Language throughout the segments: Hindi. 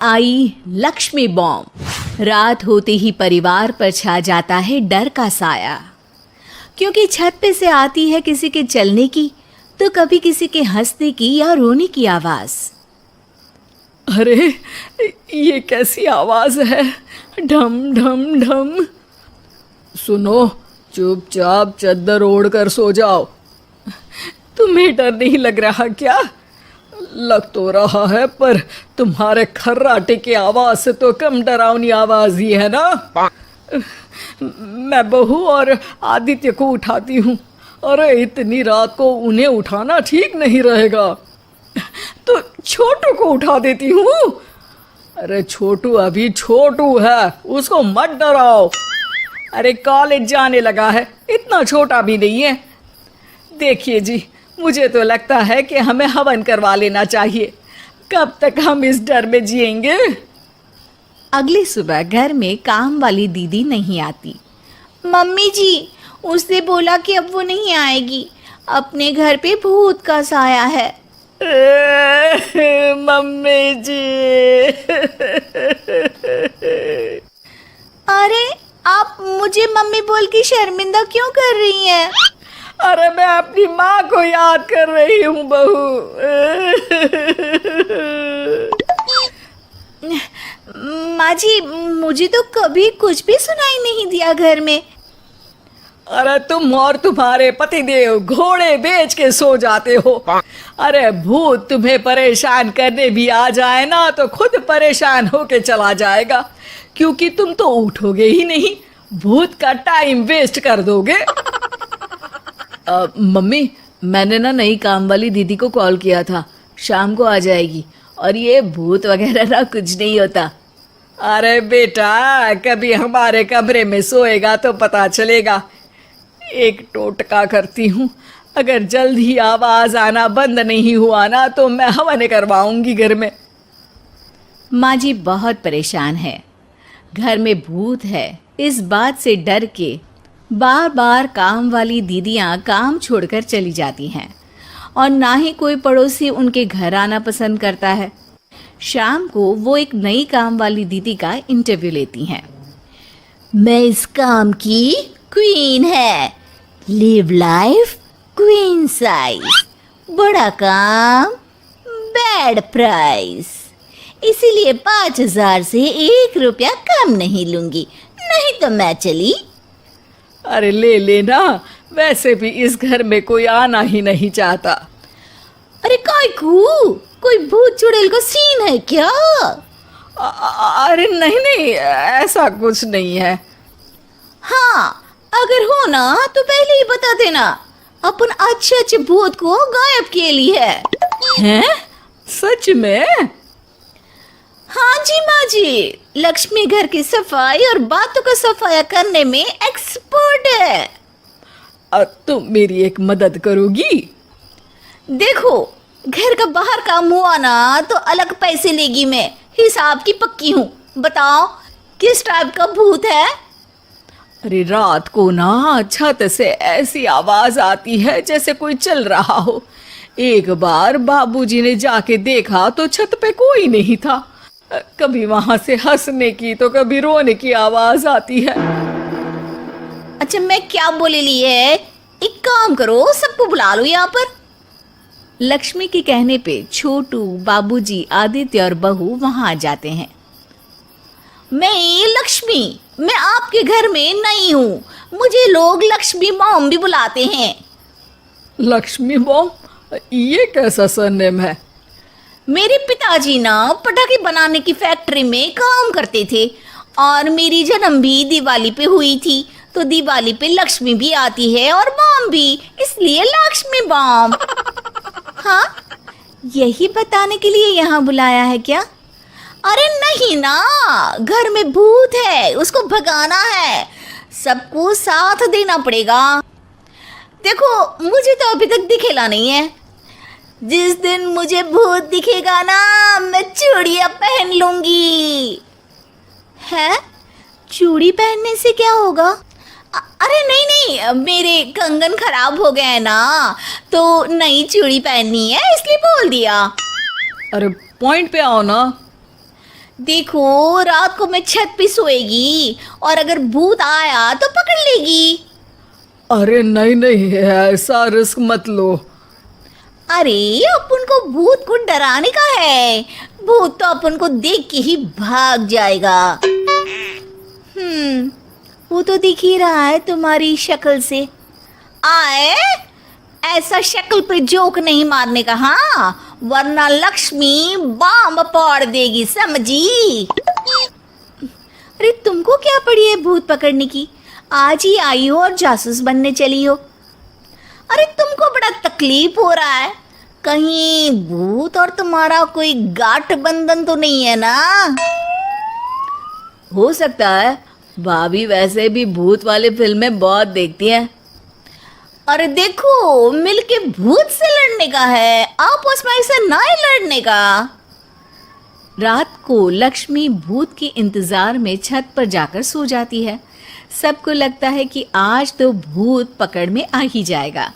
आई लक्ष्मी बॉम्ब। रात होते ही परिवार पर छा जाता है डर का साया, क्योंकि छत पे से आती है किसी के चलने की तो कभी किसी के हंसने की या रोने की आवाज। अरे ये कैसी आवाज है? ढम ढम ढम। सुनो, चुपचाप चद्दर ओढ़ कर सो जाओ। तुम्हें डर नहीं लग रहा क्या? लग तो रहा है, पर तुम्हारे खर्राटे की आवाज से तो कम डरावनी आवाज ही है ना। मैं बहू और आदित्य को उठाती हूँ। अरे इतनी रात को उन्हें उठाना ठीक नहीं रहेगा, तो छोटू को उठा देती हूँ। अरे छोटू अभी छोटू है, उसको मत डराओ। अरे कॉलेज जाने लगा है, इतना छोटा भी नहीं है। देखिए जी, मुझे तो लगता है कि हमें हवन करवा लेना चाहिए। कब तक हम इस डर में जिएंगे? अगली सुबह घर में काम वाली दीदी नहीं आती। मम्मी जी, उसने बोला कि अब वो नहीं आएगी, अपने घर पे भूत का साया है। मम्मी जी। अरे आप मुझे मम्मी बोल के शर्मिंदा क्यों कर रही हैं? अरे मैं अपनी माँ को याद कर रही हूँ बहू। माँ जी, मुझे तो कभी कुछ भी सुनाई नहीं दिया घर में। अरे तुम और तुम्हारे पतिदेव घोड़े बेच के सो जाते हो। अरे भूत तुम्हें परेशान करने भी आ जाए ना तो खुद परेशान होके चला जाएगा, क्योंकि तुम तो उठोगे ही नहीं, भूत का टाइम वेस्ट कर दोगे। मम्मी, मैंने ना नई काम वाली दीदी को कॉल किया था, शाम को आ जाएगी। और ये भूत वगैरह ना कुछ नहीं होता। अरे बेटा, कभी हमारे कमरे में सोएगा तो पता चलेगा। एक टोटका करती हूँ, अगर जल्द ही आवाज आना बंद नहीं हुआ ना तो मैं हवन करवाऊंगी घर में। माँ जी बहुत परेशान है, घर में भूत है इस बात से डर के बार बार काम वाली दीदियाँ काम छोड़कर चली जाती हैं और ना ही कोई पड़ोसी उनके घर आना पसंद करता है। शाम को वो एक नई काम वाली दीदी का इंटरव्यू लेती हैं। मैं इस काम की क्वीन है, लिव लाइफ क्वीन साइज, बड़ा काम बैड प्राइस, इसीलिए 5,000 से 1 रुपया कम नहीं लूंगी, नहीं तो मैं चली। अरे ले लेना, वैसे भी इस घर में कोई आना ही नहीं चाहता। अरे कायकू, कोई भूत चुड़ैल का सीन है क्या? अरे नहीं नहीं, ऐसा कुछ नहीं है। हाँ, अगर हो ना तो पहले ही बता देना, अपन अच्छे अच्छे भूत को गायब किए लिए है। हैं? सच में? हाँ जी माँ जी, लक्ष्मी घर की सफाई और बातों का सफाया करने में एक्सपर्ट है। तुम मेरी एक मदद करोगी? देखो, घर का बाहर काम हुआ ना तो अलग पैसे लेगी, मैं हिसाब की पक्की हूँ। बताओ किस टाइप का भूत है? अरे रात को ना छत से ऐसी आवाज आती है जैसे कोई चल रहा हो। एक बार बाबूजी ने जाके देखा तो छत पे कोई नहीं था। कभी वहां से हंसने की तो कभी रोने की आवाज आती है। अच्छा, मैं क्या बोले ली है, एक काम करो, सबको बुला लो यहाँ पर। लक्ष्मी के कहने पे छोटू, बाबूजी, आदित्य और बहू वहां आ जाते हैं। मैं लक्ष्मी, मैं आपके घर में नई हूँ, मुझे लोग लक्ष्मी मॉम भी बुलाते हैं। लक्ष्मी बॉम? ये कैसा सरनेम है? मेरे पिताजी ना पटाखे बनाने की फैक्ट्री में काम करते थे और मेरी जन्म भी दिवाली पे हुई थी, तो दिवाली पे लक्ष्मी भी आती है और बॉम भी, इसलिए लक्ष्मी बॉम। हाँ, यही बताने के लिए यहाँ बुलाया है क्या? अरे नहीं ना, घर में भूत है, उसको भगाना है, सबको साथ देना पड़ेगा। देखो, मुझे तो अभी तक दिखेला नहीं है, जिस दिन मुझे भूत दिखेगा ना मैं चूड़ियाँ पहन लूंगी। है? चूड़ी पहनने से क्या होगा? अरे नहीं नहीं, मेरे कंगन खराब हो गए हैं ना, तो नई चूड़ी पहननी है इसलिए बोल दिया। अरे पॉइंट पे आओ ना। देखो रात को मैं छत पे सोएगी और अगर भूत आया तो पकड़ लेगी। अरे नहीं नहीं, ऐसा रिस्क मत लो। अरे अपन को भूत को डराने का है, भूत तो अपन को देख के ही भाग जाएगा। वो तो दिख ही रहा है तुम्हारी शक्ल से। आए, ऐसा शक्ल पे जोक नहीं मारने का, हाँ, वरना लक्ष्मी बम फोड़ देगी, समझी। अरे तुमको क्या पड़ी है भूत पकड़ने की? आज ही आई हो और जासूस बनने चली हो। अरे तुमको बड़ा तकलीफ हो रहा है, कहीं भूत और तुम्हारा कोई गांठ बंधन तो नहीं है ना? हो सकता है, भाभी वैसे भी भूत वाली फिल्में बहुत देखती हैं। अरे देखो, मिलके भूत से लड़ने का है, आपस में ऐसे ना ही लड़ने का। रात को लक्ष्मी भूत के इंतजार में छत पर जाकर सो जाती है। सबको लगता है कि आज तो भूत पकड़ में आ ही जाएगा।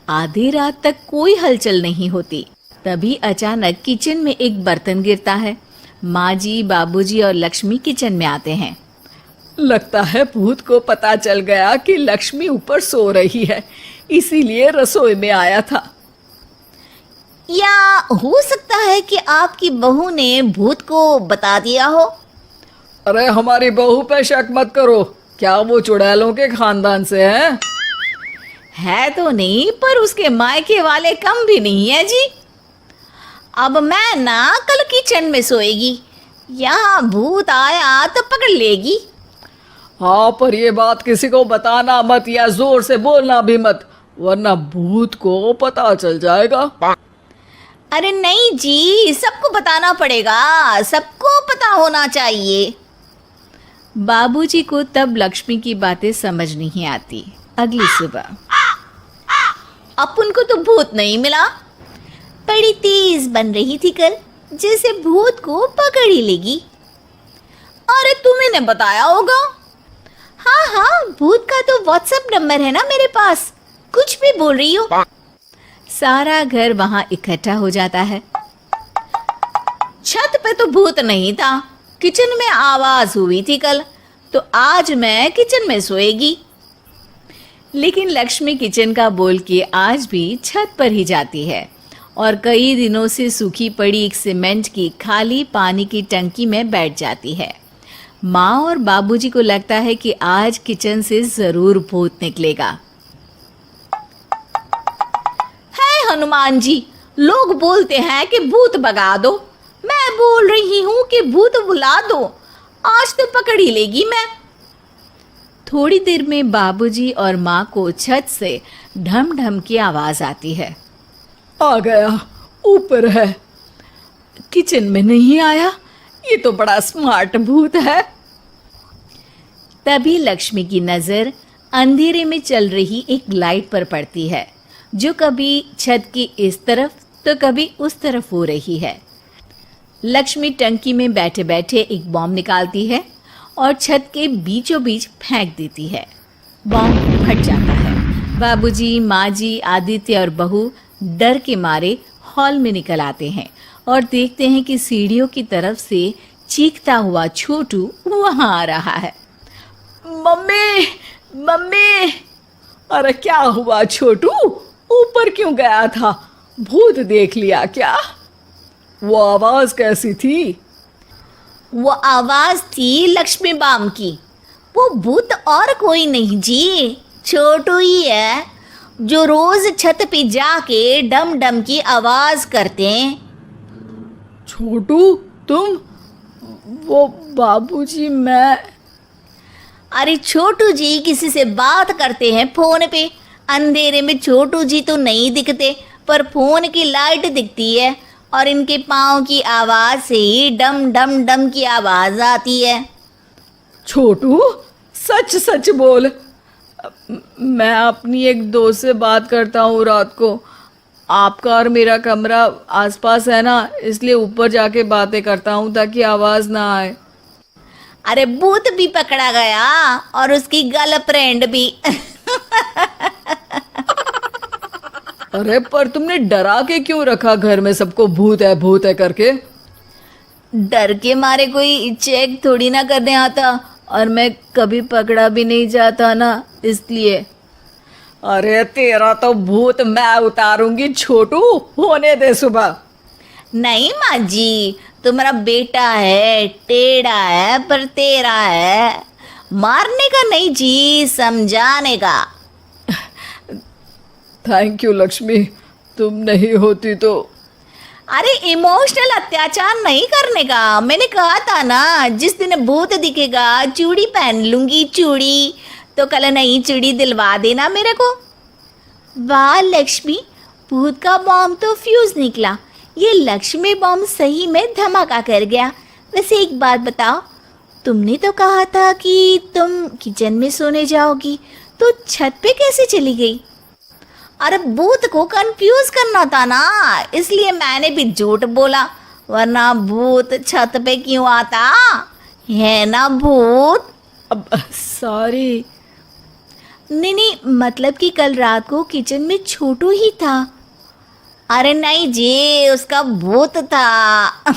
आधी रात तक कोई हलचल नहीं होती। तभी अचानक किचन में एक बर्तन गिरता है। माँ जी, बाबूजी और लक्ष्मी किचन में आते हैं। लगता है भूत को पता चल गया कि लक्ष्मी ऊपर सो रही है, इसीलिए रसोई में आया था। या हो सकता है कि आपकी बहू ने भूत को बता दिया हो। अरे हमारी बहू पे शक मत करो, क्या वो चुड़ैलों के खानदान से है तो नहीं, पर उसके मायके वाले कम भी नहीं है जी। अब मैं ना कल किचन में सोएगी, यहाँ भूत आया तो पकड़ लेगी। हाँ, पर ये बात किसी को बताना मत या जोर से बोलना भी मत, वरना भूत को पता चल जाएगा। अरे नहीं जी, सबको बताना पड़ेगा, सबको पता होना चाहिए। बाबूजी को तब लक्ष्मी की बातें समझ नहीं आती। अगली सुबह अपन को तो भूत नहीं मिला, बड़ी तेज बन रही थी कल, जैसे भूत को पकड़ ही लेगी। अरे तुम्हें ने बताया होगा। हाँ हाँ, भूत का तो व्हाट्सएप नंबर है ना मेरे पास, कुछ भी बोल रही हो। सारा घर वहां इकट्ठा हो जाता है। छत पे तो भूत नहीं था, किचन में आवाज हुई थी कल, तो आज मैं किचन में सोएगी। लेकिन लक्ष्मी किचन का बोल के आज भी छत पर ही जाती है और कई दिनों से सूखी पड़ी एक सीमेंट की खाली पानी की टंकी में बैठ जाती है। माँ और बाबूजी को लगता है कि आज किचन से जरूर भूत निकलेगा। है हनुमान जी, लोग बोलते हैं कि भूत भगा दो, मैं बोल रही हूँ कि भूत बुला दो, आज तो पकड़ ही लेगी मैं। थोड़ी देर में बाबूजी और माँ को छत से ढम ढम की आवाज आती है। आ गया, ऊपर है, किचन में नहीं आया, ये तो बड़ा स्मार्ट भूत है। तभी लक्ष्मी की नजर अंधेरे में चल रही एक लाइट पर पड़ती है, जो कभी छत की इस तरफ तो कभी उस तरफ हो रही है। लक्ष्मी टंकी में बैठे बैठे एक बॉम्ब निकालती है और छत के बीचों बीच फेंक देती है। बॉम्ब फट जाता है। बाबूजी, माँ जी, आदित्य और बहू डर के मारे हॉल में निकल आते हैं और देखते हैं कि सीढ़ियों की तरफ से चीखता हुआ छोटू वहां आ रहा है। Mummy, mummy! अरे क्या हुआ छोटू, ऊपर क्यों गया था? भूत देख लिया क्या? वो आवाज कैसी थी? वो आवाज थी लक्ष्मी बाम की। वो भूत और कोई नहीं जी, छोटू ही है, जो रोज छत पे जाके डम डम की आवाज करते हैं। छोटू तुम? वो बाबूजी, मैं। अरे छोटू जी किसी से बात करते हैं फोन पे, अंधेरे में छोटू जी तो नहीं दिखते, पर फोन की लाइट दिखती है और इनके पाँव की आवाज से ही डम डम डम की आवाज आती है। छोटू सच सच बोल। मैं अपनी एक दोस्त से बात करता हूँ रात को, आपका और मेरा कमरा आसपास है ना, इसलिए ऊपर जाके बातें करता हूँ ताकि आवाज ना आए। अरे भूत भी पकड़ा गया और उसकी गर्लफ्रेंड भी। अरे पर तुमने डरा के क्यों रखा घर में सबको भूत है करके? डर के मारे कोई चेक थोड़ी ना करने आता, और मैं कभी पकड़ा भी नहीं जाता ना, इसलिए। अरे तेरा तो भूत मैं उतारूंगी छोटू, होने दे सुबह। नहीं माँ जी, तुम्हारा बेटा है, टेढ़ा है पर तेरा है, मारने का नहीं जी, समझाने का। थैंक यू लक्ष्मी, तुम नहीं होती तो। अरे इमोशनल अत्याचार नहीं करने का, मैंने कहा था ना, जिस दिन भूत दिखेगा चूड़ी पहन लूंगी, चूड़ी। तो कल नई चूड़ी दिलवा देना मेरे को। वाह लक्ष्मी, भूत का बॉम्ब तो फ्यूज निकला, ये लक्ष्मी बॉम्ब सही में धमाका कर गया। वैसे एक बात बताओ, तुमने तो कहा था कि तुम किचन में सोने जाओगी, तो छत पे कैसे चली गई? अरे भूत को कंफ्यूज करना था ना, इसलिए मैंने भी झूठ बोला, वरना भूत छत पे क्यों आता है ना भूत। अब सॉरी। नहीं, मतलब कि कल रात को किचन में छोटू ही था। अरे नहीं जी, उसका भूत था।